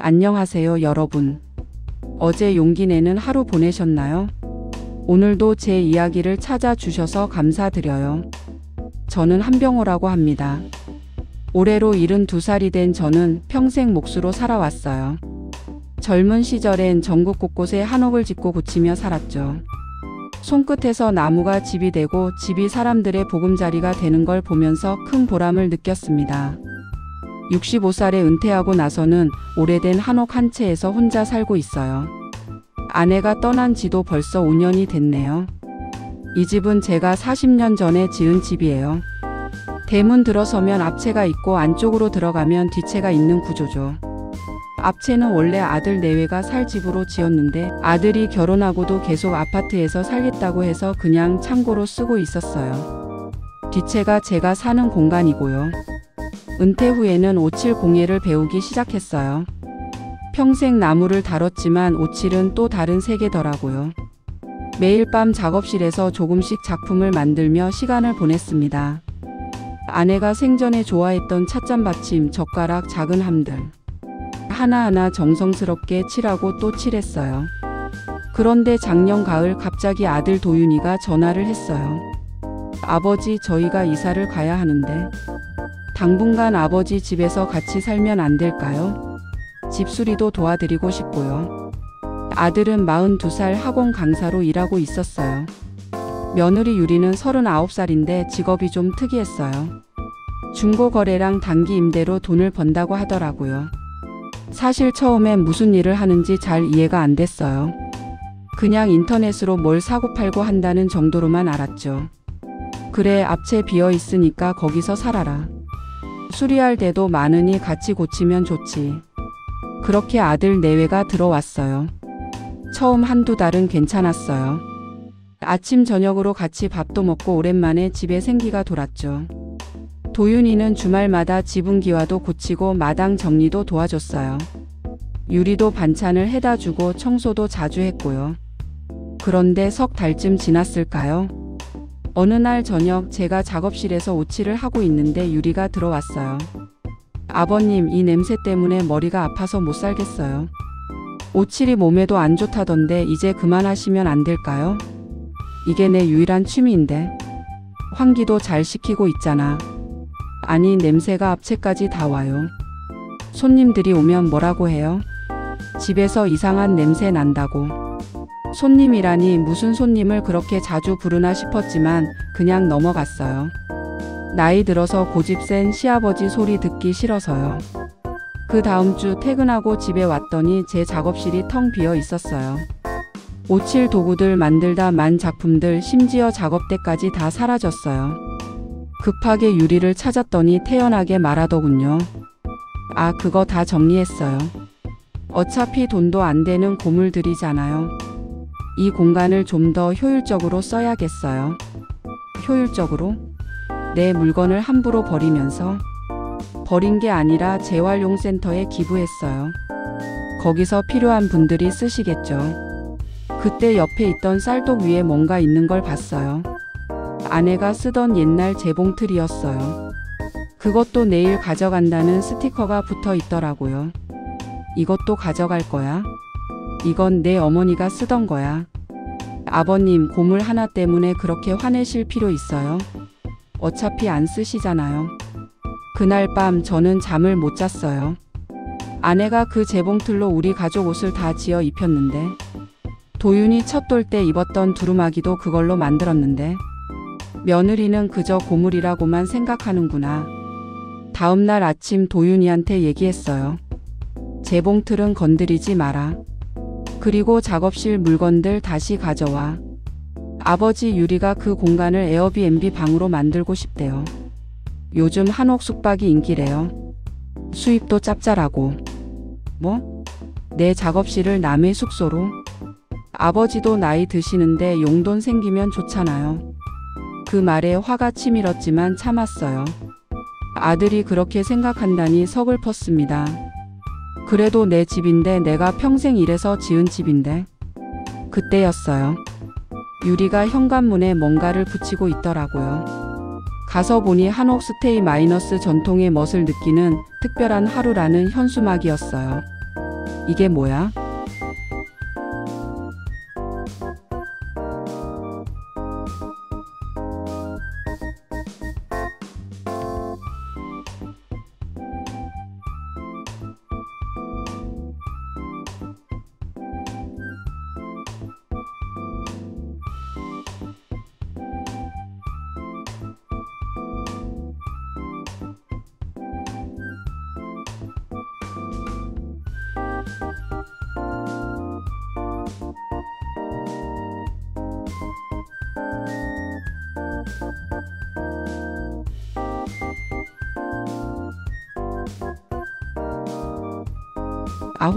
안녕하세요, 여러분. 어제 용기 내는 하루 보내셨나요? 오늘도 제 이야기를 찾아주셔서 감사드려요. 저는 한병호라고 합니다. 올해로 72살이 된 저는 평생 몫으로 살아왔어요. 젊은 시절엔 전국 곳곳에 한옥을 짓고 고치며 살았죠. 손끝에서 나무가 집이 되고 집이 사람들의 보금자리가 되는 걸 보면서 큰 보람을 느꼈습니다. 65살에 은퇴하고 나서는 오래된 한옥 한 채에서 혼자 살고 있어요. 아내가 떠난 지도 벌써 5년이 됐네요. 이 집은 제가 40년 전에 지은 집이에요. 대문 들어서면 앞채가 있고 안쪽으로 들어가면 뒷채가 있는 구조죠. 앞채는 원래 아들 내외가 살 집으로 지었는데 아들이 결혼하고도 계속 아파트에서 살겠다고 해서 그냥 창고로 쓰고 있었어요. 뒷채가 제가 사는 공간이고요. 은퇴 후에는 오칠 공예를 배우기 시작했어요. 평생 나무를 다뤘지만 오칠은 또 다른 세계더라고요. 매일 밤 작업실에서 조금씩 작품을 만들며 시간을 보냈습니다. 아내가 생전에 좋아했던 찻잔 받침, 젓가락, 작은 함들 하나하나 정성스럽게 칠하고 또 칠했어요. 그런데 작년 가을 갑자기 아들 도윤이가 전화를 했어요. 아버지, 저희가 이사를 가야 하는데 당분간 아버지 집에서 같이 살면 안 될까요? 집수리도 도와드리고 싶고요. 아들은 42살 학원 강사로 일하고 있었어요. 며느리 유리는 39살인데 직업이 좀 특이했어요. 중고거래랑 단기 임대로 돈을 번다고 하더라고요. 사실 처음엔 무슨 일을 하는지 잘 이해가 안 됐어요. 그냥 인터넷으로 뭘 사고팔고 한다는 정도로만 알았죠. 그래, 앞채 비어 있으니까 거기서 살아라. 수리할 데도 많으니 같이 고치면 좋지. 그렇게 아들 내외가 들어왔어요. 처음 한두 달은 괜찮았어요. 아침 저녁으로 같이 밥도 먹고 오랜만에 집에 생기가 돌았죠. 도윤이는 주말마다 지붕기와도 고치고 마당 정리도 도와줬어요. 유리도 반찬을 해다 주고 청소도 자주 했고요. 그런데 석 달쯤 지났을까요? 어느 날 저녁 제가 작업실에서 오칠을 하고 있는데 유리가 들어왔어요. 아버님, 이 냄새 때문에 머리가 아파서 못 살겠어요. 오칠이 몸에도 안 좋다던데 이제 그만하시면 안 될까요? 이게 내 유일한 취미인데. 환기도 잘 시키고 있잖아. 아니, 냄새가 앞채까지 다 와요. 손님들이 오면 뭐라고 해요? 집에서 이상한 냄새 난다고. 손님이라니 무슨 손님을 그렇게 자주 부르나 싶었지만 그냥 넘어갔어요. 나이 들어서 고집 센 시아버지 소리 듣기 싫어서요. 그 다음 주 퇴근하고 집에 왔더니 제 작업실이 텅 비어 있었어요. 오칠 도구들 만들다 만 작품들, 심지어 작업대까지 다 사라졌어요. 급하게 유리를 찾았더니 태연하게 말하더군요. 아, 그거 다 정리했어요. 어차피 돈도 안 되는 고물들이잖아요. 이 공간을 좀 더 효율적으로 써야겠어요. 효율적으로? 내 물건을 함부로 버리면서? 버린 게 아니라 재활용센터에 기부했어요. 거기서 필요한 분들이 쓰시겠죠. 그때 옆에 있던 쌀독 위에 뭔가 있는 걸 봤어요. 아내가 쓰던 옛날 재봉틀이었어요. 그것도 내일 가져간다는 스티커가 붙어 있더라고요. 이것도 가져갈 거야? 이건 내 어머니가 쓰던 거야. 아버님, 고물 하나 때문에 그렇게 화내실 필요 있어요? 어차피 안 쓰시잖아요. 그날 밤 저는 잠을 못 잤어요. 아내가 그 재봉틀로 우리 가족 옷을 다 지어 입혔는데, 도윤이 첫 돌 때 입었던 두루마기도 그걸로 만들었는데, 며느리는 그저 고물이라고만 생각하는구나. 다음날 아침 도윤이한테 얘기했어요. 재봉틀은 건드리지 마라. 그리고 작업실 물건들 다시 가져와. 아버지, 유리가 그 공간을 에어비앤비 방으로 만들고 싶대요. 요즘 한옥 숙박이 인기래요. 수입도 짭짤하고. 뭐? 내 작업실을 남의 숙소로? 아버지도 나이 드시는데 용돈 생기면 좋잖아요. 그 말에 화가 치밀었지만 참았어요. 아들이 그렇게 생각한다니 서글펐습니다. 그래도 내 집인데, 내가 평생 일해서 지은 집인데. 그때였어요. 유리가 현관문에 뭔가를 붙이고 있더라고요. 가서 보니 한옥 스테이 마이너스 전통의 멋을 느끼는 특별한 하루라는 현수막이었어요. 이게 뭐야?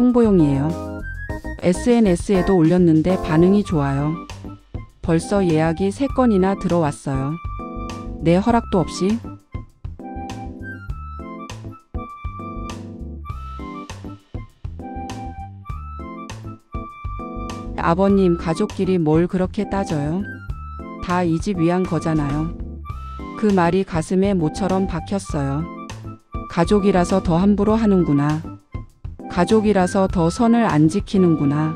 홍보용이에요. SNS에도 올렸는데 반응이 좋아요. 벌써 예약이 3건이나 들어왔어요. 내 허락도 없이? 아버님, 가족끼리 뭘 그렇게 따져요? 다 이 집 위한 거잖아요. 그 말이 가슴에 모처럼 박혔어요. 가족이라서 더 함부로 하는구나. 가족이라서 더 선을 안 지키는구나.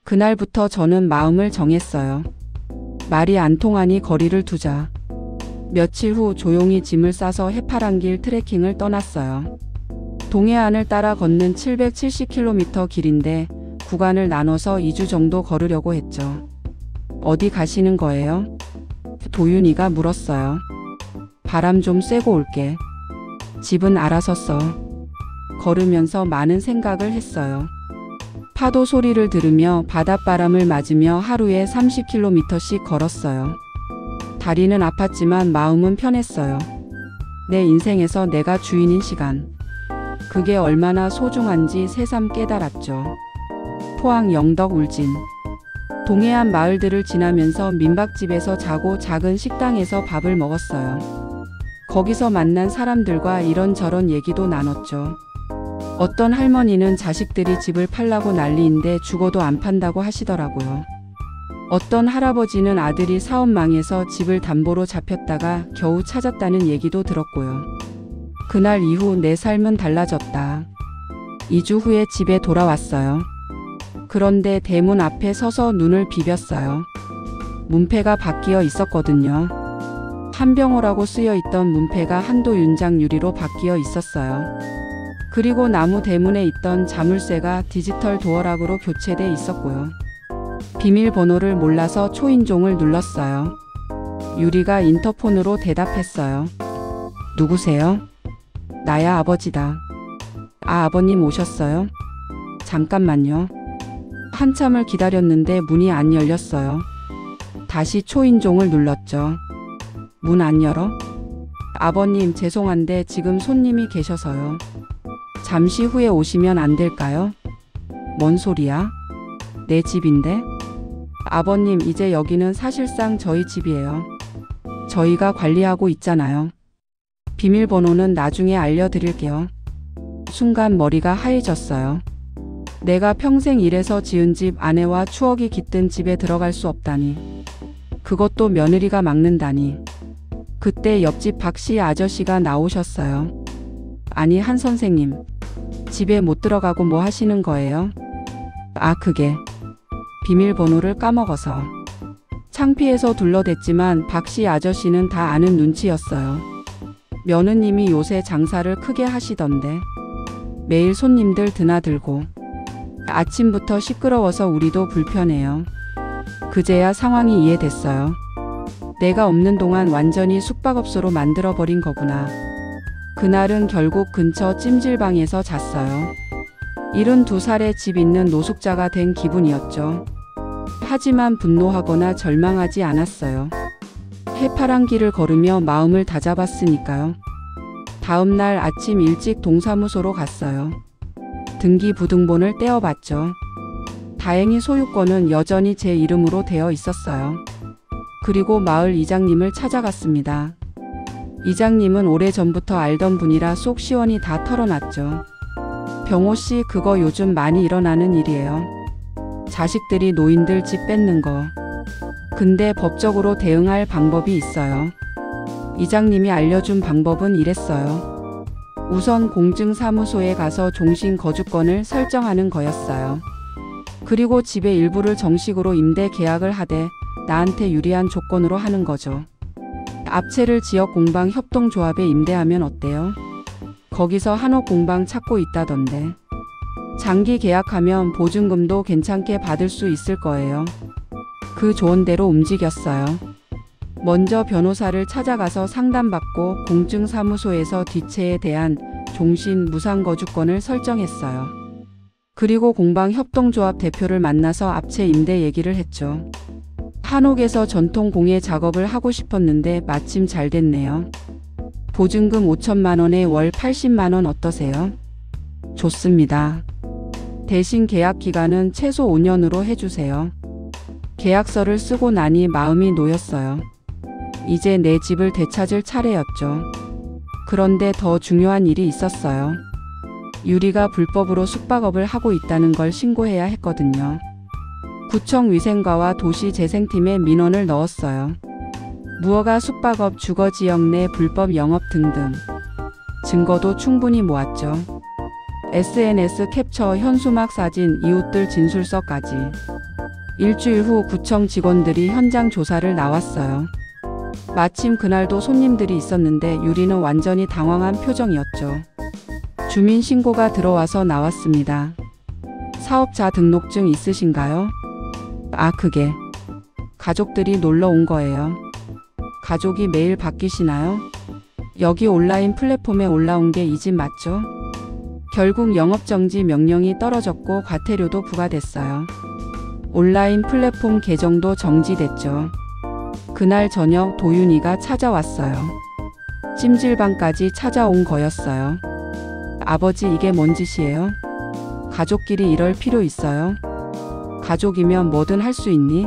그날부터 저는 마음을 정했어요. 말이 안 통하니 거리를 두자. 며칠 후 조용히 짐을 싸서 해파랑길 트레킹을 떠났어요. 동해안을 따라 걷는 770km 길인데 구간을 나눠서 2주 정도 걸으려고 했죠. 어디 가시는 거예요? 도윤이가 물었어요. 바람 좀 쐬고 올게. 집은 알아서 써. 걸으면서 많은 생각을 했어요. 파도 소리를 들으며 바닷바람을 맞으며 하루에 30km씩 걸었어요. 다리는 아팠지만 마음은 편했어요. 내 인생에서 내가 주인인 시간. 그게 얼마나 소중한지 새삼 깨달았죠. 포항 영덕 울진. 동해안 마을들을 지나면서 민박집에서 자고 작은 식당에서 밥을 먹었어요. 거기서 만난 사람들과 이런저런 얘기도 나눴죠. 어떤 할머니는 자식들이 집을 팔라고 난리인데 죽어도 안 판다고 하시더라고요. 어떤 할아버지는 아들이 사업 망해서 집을 담보로 잡혔다가 겨우 찾았다는 얘기도 들었고요. 그날 이후 내 삶은 달라졌다. 2주 후에 집에 돌아왔어요. 그런데 대문 앞에 서서 눈을 비볐어요. 문패가 바뀌어 있었거든요. 한병호라고 쓰여있던 문패가 한도 윤장 유리로 바뀌어 있었어요. 그리고 나무 대문에 있던 자물쇠가 디지털 도어락으로 교체돼 있었고요. 비밀번호를 몰라서 초인종을 눌렀어요. 유리가 인터폰으로 대답했어요. 누구세요? 나야, 아버지다. 아버님 오셨어요? 잠깐만요. 한참을 기다렸는데 문이 안 열렸어요. 다시 초인종을 눌렀죠. 문 안 열어? 아버님, 죄송한데 지금 손님이 계셔서요. 잠시 후에 오시면 안 될까요? 뭔 소리야? 내 집인데? 아버님, 이제 여기는 사실상 저희 집이에요. 저희가 관리하고 있잖아요. 비밀번호는 나중에 알려드릴게요. 순간 머리가 하얘졌어요. 내가 평생 일해서 지은 집, 아내와 추억이 깃든 집에 들어갈 수 없다니. 그것도 며느리가 막는다니. 그때 옆집 박씨 아저씨가 나오셨어요. 아니, 한 선생님. 집에 못 들어가고 뭐 하시는 거예요? 그게 비밀번호를 까먹어서. 창피해서 둘러댔지만 박씨 아저씨는 다 아는 눈치였어요. 며느님이 요새 장사를 크게 하시던데. 매일 손님들 드나들고. 아침부터 시끄러워서 우리도 불편해요. 그제야 상황이 이해됐어요. 내가 없는 동안 완전히 숙박업소로 만들어버린 거구나. 그날은 결국 근처 찜질방에서 잤어요. 72살에 집 있는 노숙자가 된 기분이었죠. 하지만 분노하거나 절망하지 않았어요. 해파란 길을 걸으며 마음을 다잡았으니까요. 다음 날 아침 일찍 동사무소로 갔어요. 등기부등본을 떼어봤죠. 다행히 소유권은 여전히 제 이름으로 되어 있었어요. 그리고 마을 이장님을 찾아갔습니다. 이장님은 오래전부터 알던 분이라 속 시원히 다 털어놨죠. 병호씨, 그거 요즘 많이 일어나는 일이에요. 자식들이 노인들 집 뺏는 거. 근데 법적으로 대응할 방법이 있어요. 이장님이 알려준 방법은 이랬어요. 우선 공증사무소에 가서 종신 거주권을 설정하는 거였어요. 그리고 집의 일부를 정식으로 임대 계약을 하되 나한테 유리한 조건으로 하는 거죠. 앞채를 지역 공방 협동조합에 임대하면 어때요? 거기서 한옥 공방 찾고 있다던데. 장기 계약하면 보증금도 괜찮게 받을 수 있을 거예요. 그 조언대로 움직였어요. 먼저 변호사를 찾아가서 상담받고 공증사무소에서 뒷채에 대한 종신 무상거주권을 설정했어요. 그리고 공방협동조합 대표를 만나서 앞채 임대 얘기를 했죠. 한옥에서 전통 공예 작업을 하고 싶었는데 마침 잘 됐네요. 보증금 5천만 원에 월 80만 원 어떠세요? 좋습니다. 대신 계약 기간은 최소 5년으로 해주세요. 계약서를 쓰고 나니 마음이 놓였어요. 이제 내 집을 되찾을 차례였죠. 그런데 더 중요한 일이 있었어요. 유리가 불법으로 숙박업을 하고 있다는 걸 신고해야 했거든요. 구청 위생과와 도시재생팀에 민원을 넣었어요. 무허가 숙박업 주거지역 내 불법 영업 등등. 증거도 충분히 모았죠. SNS 캡처, 현수막 사진, 이웃들 진술서까지. 일주일 후 구청 직원들이 현장 조사를 나왔어요. 마침 그날도 손님들이 있었는데 유리는 완전히 당황한 표정이었죠. 주민신고가 들어와서 나왔습니다. 사업자 등록증 있으신가요? 아, 그게 가족들이 놀러 온 거예요. 가족이 매일 바뀌시나요? 여기 온라인 플랫폼에 올라온 게 이 집 맞죠? 결국 영업정지 명령이 떨어졌고 과태료도 부과됐어요. 온라인 플랫폼 계정도 정지됐죠. 그날 저녁 도윤이가 찾아왔어요. 찜질방까지 찾아온 거였어요. 아버지, 이게 뭔 짓이에요? 가족끼리 이럴 필요 있어요? 가족이면 뭐든 할 수 있니?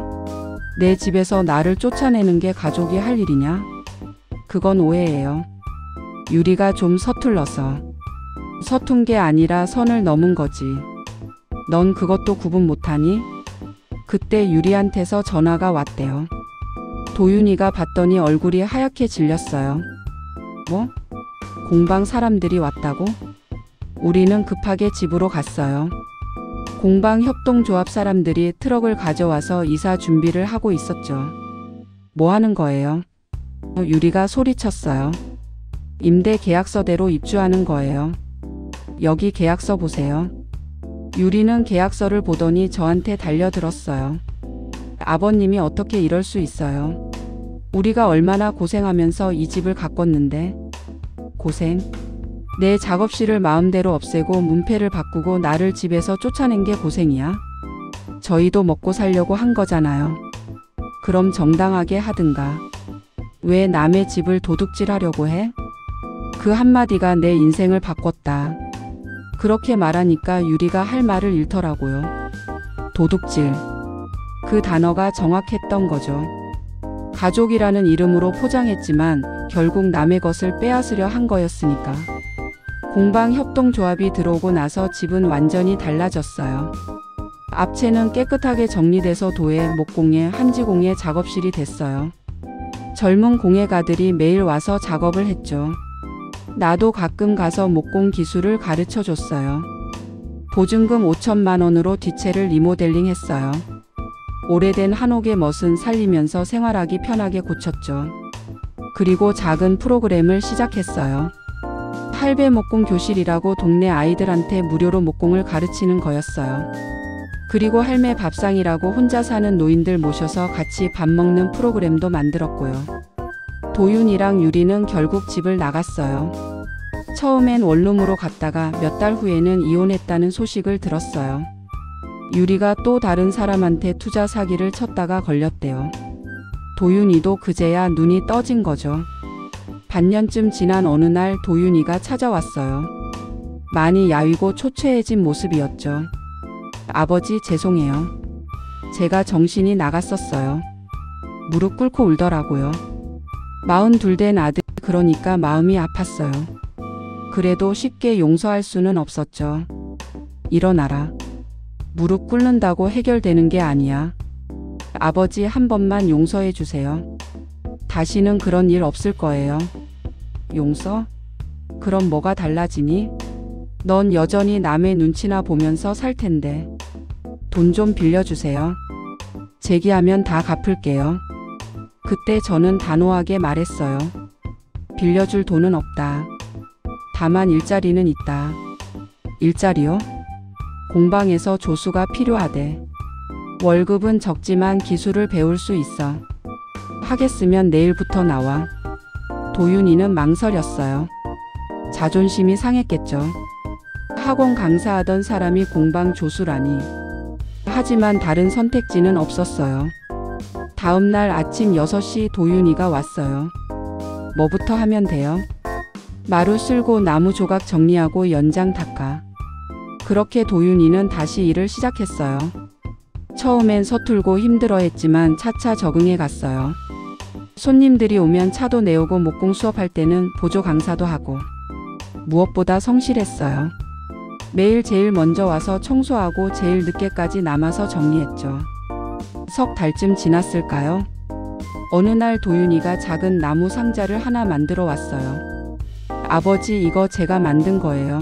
내 집에서 나를 쫓아내는 게 가족이 할 일이냐? 그건 오해예요. 유리가 좀 서툴러서. 서툰 게 아니라 선을 넘은 거지. 넌 그것도 구분 못하니? 그때 유리한테서 전화가 왔대요. 도윤이가 봤더니 얼굴이 하얗게 질렸어요. 뭐? 공방 사람들이 왔다고? 우리는 급하게 집으로 갔어요. 공방 협동조합 사람들이 트럭을 가져와서 이사 준비를 하고 있었죠. 뭐 하는 거예요? 유리가 소리쳤어요. 임대 계약서대로 입주하는 거예요. 여기 계약서 보세요. 유리는 계약서를 보더니 저한테 달려들었어요. 아버님이 어떻게 이럴 수 있어요? 우리가 얼마나 고생하면서 이 집을 가꿨는데. 고생? 내 작업실을 마음대로 없애고 문패를 바꾸고 나를 집에서 쫓아낸 게 고생이야? 저희도 먹고 살려고 한 거잖아요. 그럼 정당하게 하든가. 왜 남의 집을 도둑질하려고 해? 그 한마디가 내 인생을 바꿨다. 그렇게 말하니까 유리가 할 말을 잃더라고요. 도둑질. 그 단어가 정확했던 거죠. 가족이라는 이름으로 포장했지만 결국 남의 것을 빼앗으려 한 거였으니까. 공방협동조합이 들어오고 나서 집은 완전히 달라졌어요. 앞채는 깨끗하게 정리돼서 도예, 목공예, 한지공예 작업실이 됐어요. 젊은 공예가들이 매일 와서 작업을 했죠. 나도 가끔 가서 목공 기술을 가르쳐 줬어요. 보증금 5천만 원으로 뒷채를 리모델링 했어요. 오래된 한옥의 멋은 살리면서 생활하기 편하게 고쳤죠. 그리고 작은 프로그램을 시작했어요. 할배 목공 교실이라고 동네 아이들한테 무료로 목공을 가르치는 거였어요. 그리고 할매 밥상이라고 혼자 사는 노인들 모셔서 같이 밥 먹는 프로그램도 만들었고요. 도윤이랑 유리는 결국 집을 나갔어요. 처음엔 원룸으로 갔다가 몇 달 후에는 이혼했다는 소식을 들었어요. 유리가 또 다른 사람한테 투자 사기를 쳤다가 걸렸대요. 도윤이도 그제야 눈이 떠진 거죠. 반년쯤 지난 어느 날 도윤이가 찾아왔어요. 많이 야위고 초췌해진 모습이었죠. 아버지, 죄송해요. 제가 정신이 나갔었어요. 무릎 꿇고 울더라고요. 42 된 아들, 그러니까 마음이 아팠어요. 그래도 쉽게 용서할 수는 없었죠. 일어나라. 무릎 꿇는다고 해결되는 게 아니야. 아버지, 한 번만 용서해 주세요. 다시는 그런 일 없을 거예요. 용서? 그럼 뭐가 달라지니? 넌 여전히 남의 눈치나 보면서 살 텐데. 돈 좀 빌려주세요. 제기하면 다 갚을게요. 그때 저는 단호하게 말했어요. 빌려줄 돈은 없다. 다만 일자리는 있다. 일자리요? 공방에서 조수가 필요하대. 월급은 적지만 기술을 배울 수 있어. 하겠으면 내일부터 나와. 도윤이는 망설였어요. 자존심이 상했겠죠. 학원 강사하던 사람이 공방 조수라니. 하지만 다른 선택지는 없었어요. 다음 날 아침 6시 도윤이가 왔어요. 뭐부터 하면 돼요? 마루 쓸고 나무 조각 정리하고 연장 닦아. 그렇게 도윤이는 다시 일을 시작했어요. 처음엔 서툴고 힘들어했지만 차차 적응해 갔어요. 손님들이 오면 차도 내오고 목공 수업할 때는 보조 강사도 하고. 무엇보다 성실했어요. 매일 제일 먼저 와서 청소하고 제일 늦게까지 남아서 정리했죠. 석 달쯤 지났을까요? 어느 날 도윤이가 작은 나무 상자를 하나 만들어 왔어요. 아버지, 이거 제가 만든 거예요.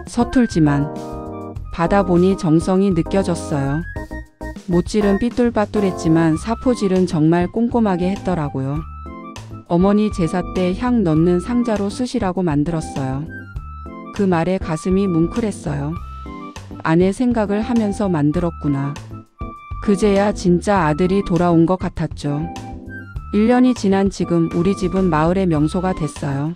서툴지만 받아보니 정성이 느껴졌어요. 못질은 삐뚤빠뚤했지만 사포질은 정말 꼼꼼하게 했더라고요. 어머니 제사 때 향 넣는 상자로 쓰시라고 만들었어요. 그 말에 가슴이 뭉클했어요. 아내 생각을 하면서 만들었구나. 그제야 진짜 아들이 돌아온 것 같았죠. 1년이 지난 지금 우리 집은 마을의 명소가 됐어요.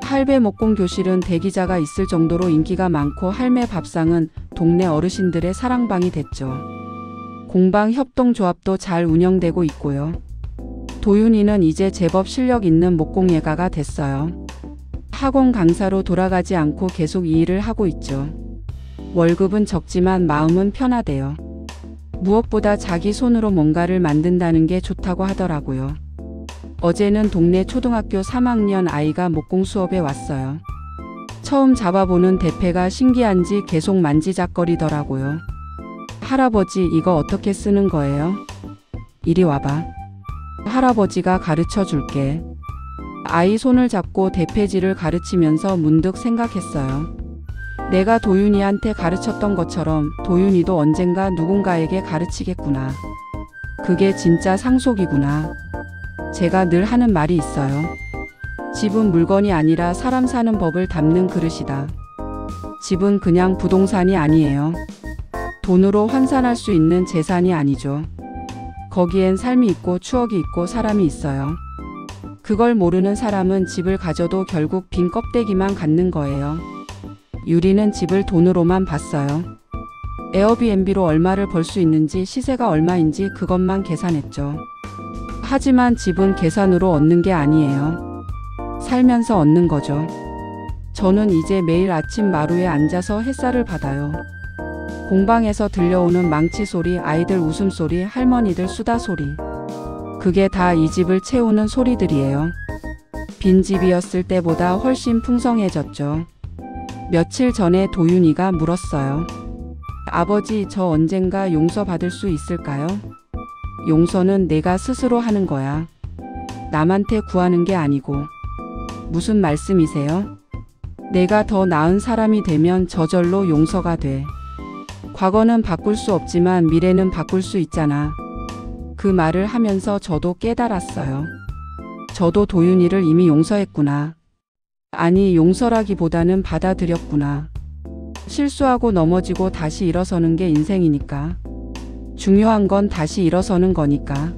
할배 목공 교실은 대기자가 있을 정도로 인기가 많고 할매 밥상은 동네 어르신들의 사랑방이 됐죠. 공방 협동조합도 잘 운영되고 있고요. 도윤이는 이제 제법 실력 있는 목공예가가 됐어요. 학원 강사로 돌아가지 않고 계속 이 일을 하고 있죠. 월급은 적지만 마음은 편하대요. 무엇보다 자기 손으로 뭔가를 만든다는 게 좋다고 하더라고요. 어제는 동네 초등학교 3학년 아이가 목공 수업에 왔어요. 처음 잡아보는 대패가 신기한지 계속 만지작거리더라고요. 할아버지, 이거 어떻게 쓰는 거예요? 이리 와봐. 할아버지가 가르쳐 줄게. 아이 손을 잡고 대패질을 가르치면서 문득 생각했어요. 내가 도윤이한테 가르쳤던 것처럼 도윤이도 언젠가 누군가에게 가르치겠구나. 그게 진짜 상속이구나. 제가 늘 하는 말이 있어요. 집은 물건이 아니라 사람 사는 법을 담는 그릇이다. 집은 그냥 부동산이 아니에요. 돈으로 환산할 수 있는 재산이 아니죠. 거기엔 삶이 있고 추억이 있고 사람이 있어요. 그걸 모르는 사람은 집을 가져도 결국 빈 껍데기만 갖는 거예요. 유리는 집을 돈으로만 봤어요. 에어비앤비로 얼마를 벌 수 있는지 시세가 얼마인지 그것만 계산했죠. 하지만 집은 계산으로 얻는 게 아니에요. 살면서 얻는 거죠. 저는 이제 매일 아침 마루에 앉아서 햇살을 받아요. 공방에서 들려오는 망치 소리, 아이들 웃음소리, 할머니들 수다 소리. 그게 다 이 집을 채우는 소리들이에요. 빈 집이었을 때보다 훨씬 풍성해졌죠. 며칠 전에 도윤이가 물었어요. 아버지, 저 언젠가 용서받을 수 있을까요? 용서는 내가 스스로 하는 거야. 남한테 구하는 게 아니고. 무슨 말씀이세요? 내가 더 나은 사람이 되면 저절로 용서가 돼. 과거는 바꿀 수 없지만 미래는 바꿀 수 있잖아. 그 말을 하면서 저도 깨달았어요. 저도 도윤이를 이미 용서했구나. 아니, 용서라기보다는 받아들였구나. 실수하고 넘어지고 다시 일어서는 게 인생이니까. 중요한 건 다시 일어서는 거니까.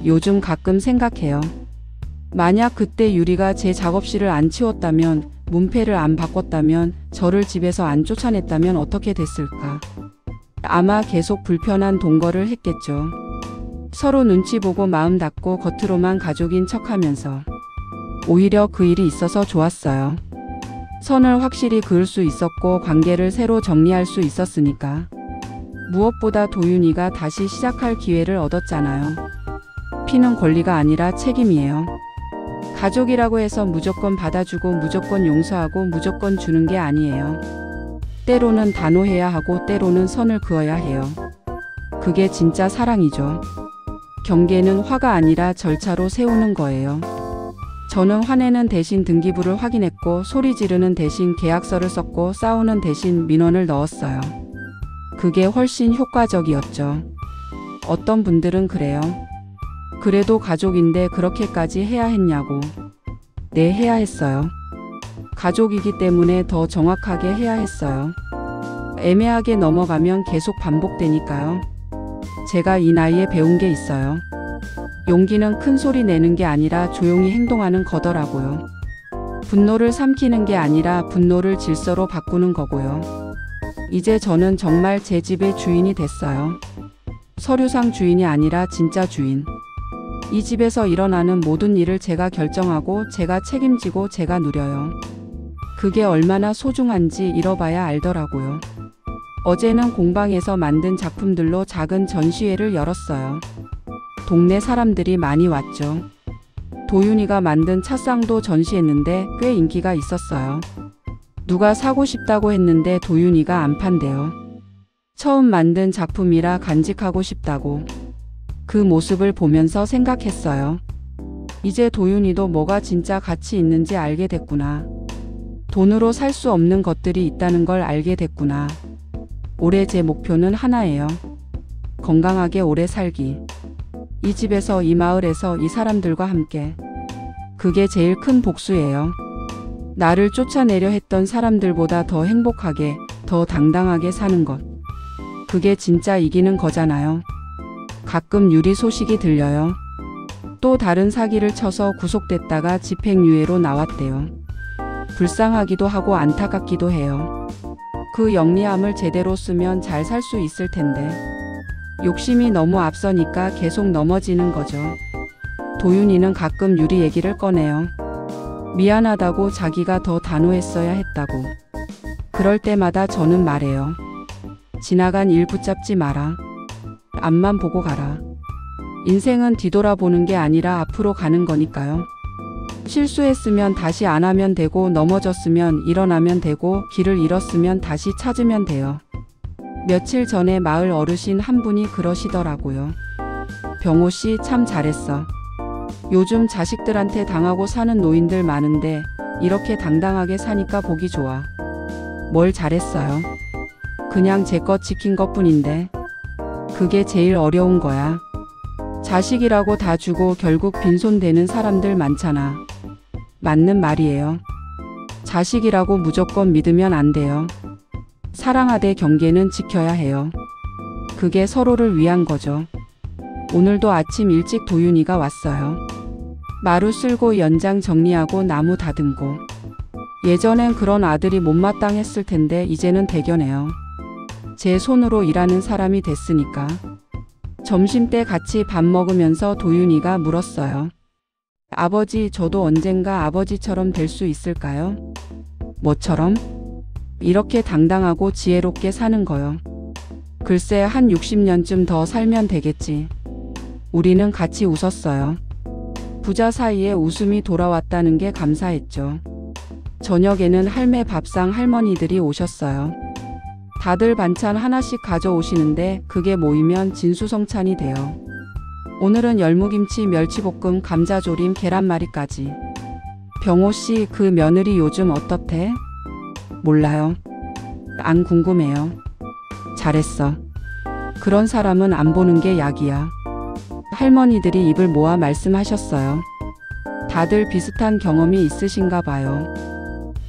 요즘 가끔 생각해요. 만약 그때 유리가 제 작업실을 안 치웠다면, 문패를 안 바꿨다면, 저를 집에서 안 쫓아냈다면 어떻게 됐을까? 아마 계속 불편한 동거를 했겠죠. 서로 눈치 보고 마음 닫고 겉으로만 가족인 척하면서. 오히려 그 일이 있어서 좋았어요. 선을 확실히 그을 수 있었고 관계를 새로 정리할 수 있었으니까. 무엇보다 도윤이가 다시 시작할 기회를 얻었잖아요. 피는 권리가 아니라 책임이에요. 가족이라고 해서 무조건 받아주고 무조건 용서하고 무조건 주는 게 아니에요. 때로는 단호해야 하고 때로는 선을 그어야 해요. 그게 진짜 사랑이죠. 경계는 화가 아니라 절차로 세우는 거예요. 저는 화내는 대신 등기부를 확인했고 소리 지르는 대신 계약서를 썼고 싸우는 대신 민원을 넣었어요. 그게 훨씬 효과적이었죠. 어떤 분들은 그래요. 그래도 가족인데 그렇게까지 해야 했냐고. 네, 해야 했어요. 가족이기 때문에 더 정확하게 해야 했어요. 애매하게 넘어가면 계속 반복되니까요. 제가 이 나이에 배운 게 있어요. 용기는 큰 소리 내는 게 아니라 조용히 행동하는 거더라고요. 분노를 삼키는 게 아니라 분노를 질서로 바꾸는 거고요. 이제 저는 정말 제 집의 주인이 됐어요. 서류상 주인이 아니라 진짜 주인. 이 집에서 일어나는 모든 일을 제가 결정하고 제가 책임지고 제가 누려요. 그게 얼마나 소중한지 잃어봐야 알더라고요. 어제는 공방에서 만든 작품들로 작은 전시회를 열었어요. 동네 사람들이 많이 왔죠. 도윤이가 만든 찻상도 전시했는데 꽤 인기가 있었어요. 누가 사고 싶다고 했는데 도윤이가 안 판대요. 처음 만든 작품이라 간직하고 싶다고. 그 모습을 보면서 생각했어요. 이제 도윤이도 뭐가 진짜 가치 있는지 알게 됐구나. 돈으로 살 수 없는 것들이 있다는 걸 알게 됐구나. 올해 제 목표는 하나예요. 건강하게 오래 살기. 이 집에서, 이 마을에서, 이 사람들과 함께. 그게 제일 큰 복수예요. 나를 쫓아내려 했던 사람들보다 더 행복하게, 더 당당하게 사는 것. 그게 진짜 이기는 거잖아요. 가끔 유리 소식이 들려요. 또 다른 사기를 쳐서 구속됐다가 집행유예로 나왔대요. 불쌍하기도 하고 안타깝기도 해요. 그 영리함을 제대로 쓰면 잘 살 수 있을 텐데. 욕심이 너무 앞서니까 계속 넘어지는 거죠. 도윤이는 가끔 유리 얘기를 꺼내요. 미안하다고, 자기가 더 단호했어야 했다고. 그럴 때마다 저는 말해요. 지나간 일 붙잡지 마라. 앞만 보고 가라. 인생은 뒤돌아보는 게 아니라 앞으로 가는 거니까요. 실수했으면 다시 안 하면 되고, 넘어졌으면 일어나면 되고, 길을 잃었으면 다시 찾으면 돼요. 며칠 전에 마을 어르신 한 분이 그러시더라고요. 병호 씨 참 잘했어. 요즘 자식들한테 당하고 사는 노인들 많은데 이렇게 당당하게 사니까 보기 좋아. 뭘 잘했어요. 그냥 제 것 지킨 것뿐인데. 그게 제일 어려운 거야. 자식이라고 다 주고 결국 빈손 되는 사람들 많잖아. 맞는 말이에요. 자식이라고 무조건 믿으면 안 돼요. 사랑하되 경계는 지켜야 해요. 그게 서로를 위한 거죠. 오늘도 아침 일찍 도윤이가 왔어요. 마루 쓸고 연장 정리하고 나무 다듬고. 예전엔 그런 아들이 못마땅했을 텐데 이제는 대견해요. 제 손으로 일하는 사람이 됐으니까. 점심때 같이 밥 먹으면서 도윤이가 물었어요. 아버지, 저도 언젠가 아버지처럼 될 수 있을까요? 뭐처럼? 이렇게 당당하고 지혜롭게 사는 거요. 글쎄, 한 60년쯤 더 살면 되겠지. 우리는 같이 웃었어요. 부자 사이에 웃음이 돌아왔다는 게 감사했죠. 저녁에는 할매 밥상 할머니들이 오셨어요. 다들 반찬 하나씩 가져오시는데 그게 모이면 진수성찬이 돼요. 오늘은 열무김치, 멸치볶음, 감자조림, 계란말이까지. 병호 씨, 그 며느리 요즘 어떻대? 몰라요. 안 궁금해요. 잘했어. 그런 사람은 안 보는 게 약이야. 할머니들이 입을 모아 말씀하셨어요. 다들 비슷한 경험이 있으신가 봐요.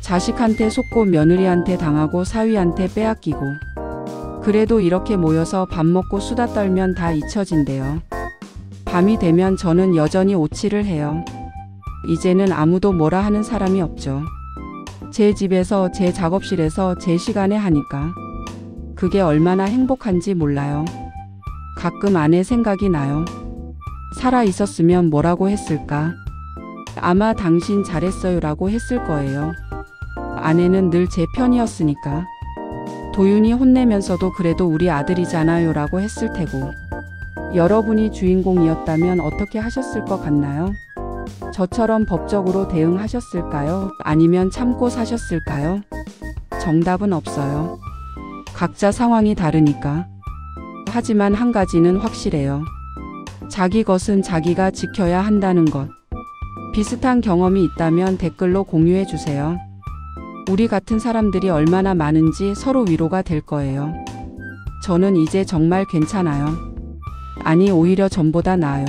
자식한테 속고 며느리한테 당하고 사위한테 빼앗기고. 그래도 이렇게 모여서 밥 먹고 수다 떨면 다 잊혀진대요. 밤이 되면 저는 여전히 오치를 해요. 이제는 아무도 뭐라 하는 사람이 없죠. 제 집에서, 제 작업실에서 제 시간에 하니까. 그게 얼마나 행복한지 몰라요. 가끔 아내 생각이 나요. 살아 있었으면 뭐라고 했을까? 아마 당신 잘했어요라고 했을 거예요. 아내는 늘 제 편이었으니까. 도윤이 혼내면서도 그래도 우리 아들이잖아요라고 했을 테고. 여러분이 주인공이었다면 어떻게 하셨을 것 같나요? 저처럼 법적으로 대응하셨을까요? 아니면 참고 사셨을까요? 정답은 없어요. 각자 상황이 다르니까. 하지만 한 가지는 확실해요. 자기 것은 자기가 지켜야 한다는 것. 비슷한 경험이 있다면 댓글로 공유해 주세요. 우리 같은 사람들이 얼마나 많은지 서로 위로가 될 거예요. 저는 이제 정말 괜찮아요. 아니, 오히려 전보다 나아요.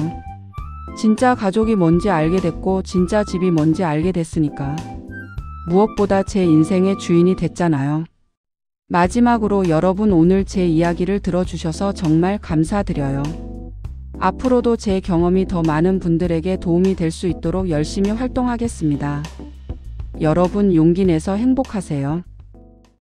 진짜 가족이 뭔지 알게 됐고, 진짜 집이 뭔지 알게 됐으니까. 무엇보다 제 인생의 주인이 됐잖아요. 마지막으로 여러분, 오늘 제 이야기를 들어주셔서 정말 감사드려요. 앞으로도 제 경험이 더 많은 분들에게 도움이 될 수 있도록 열심히 활동하겠습니다. 여러분, 용기 내서 행복하세요.